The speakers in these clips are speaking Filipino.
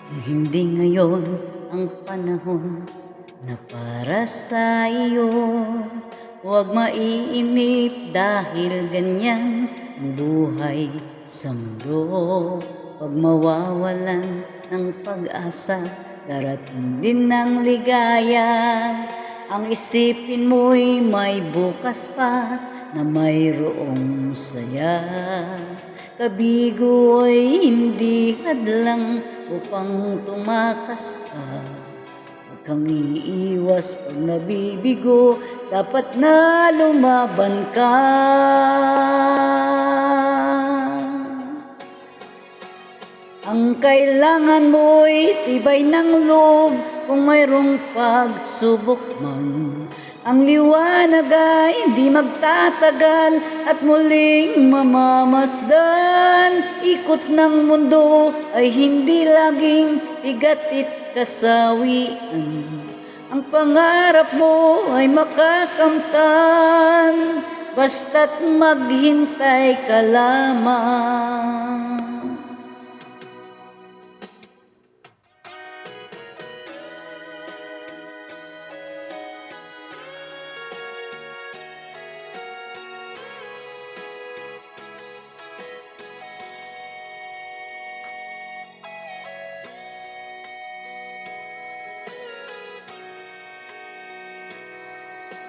Kung hindi ngayon ang panahon na para sa iyo, huwag maiinip dahil ganyan ang buhay sa mundo. Huwag mawawalan ng pag-asa, darating din ang ligaya. Ang isipin mo'y may bukas pa na mayroong saya. Kabigo ay hindi hadlang upang tumakas ka. Huwag kang iiwas pag nabibigo, dapat na lumaban ka. Ang kailangan mo'y tibay ng loob kung mayroong pagsubok man. Ang liwanag ay hindi magtatagal at muling mamamasdan. Ikot ng mundo ay hindi laging bigatit kasawian. Ang pangarap mo ay makakamtan, basta't maghintay ka lamang.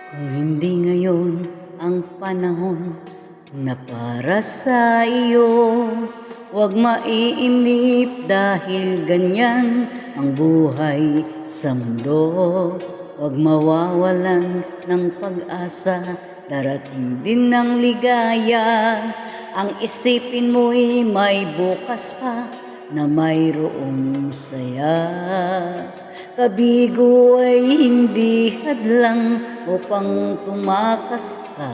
Kung hindi ngayon ang panahon na para sa iyo, huwag maiinip dahil ganyan ang buhay sa mundo. Huwag mawawalan ng pag-asa, darating din ang ligaya. Ang isipin mo'y may bukas pa na mayroong saya. Kabigo ay hindi hadlang upang tumakas ka.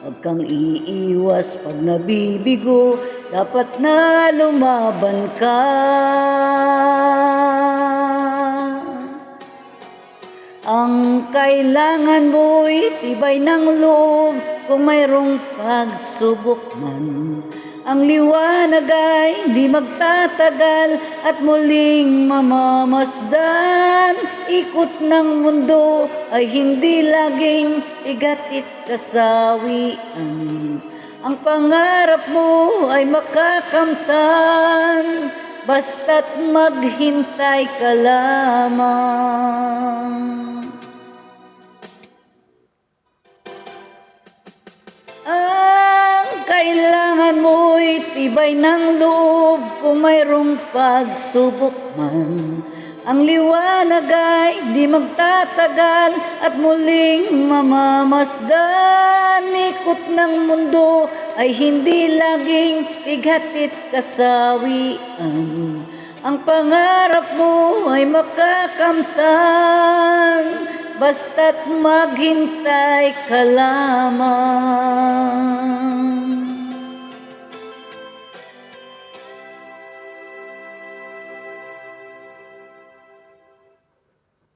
Huwag kang iiwas pag nabibigo, dapat na lumaban ka. Ang kailangan mo'y tibay ng loob kung mayroong pagsubok man. Ang liwanag ay di magtatagal at muling mamamasdan. Ikot ng mundo ay hindi laging bigatit kasawian. Ang pangarap mo ay makakamtan, basta't maghintay ka lamang. Kailangan mo'y tibay ng loob kung mayroong pagsubok man. Ang liwanag ay di magtatagal at muling mamamasdan. Ikot ng mundo ay hindi laging bigatit kasawian. Ang pangarap mo ay makakamtan, basta't maghintay ka lamang.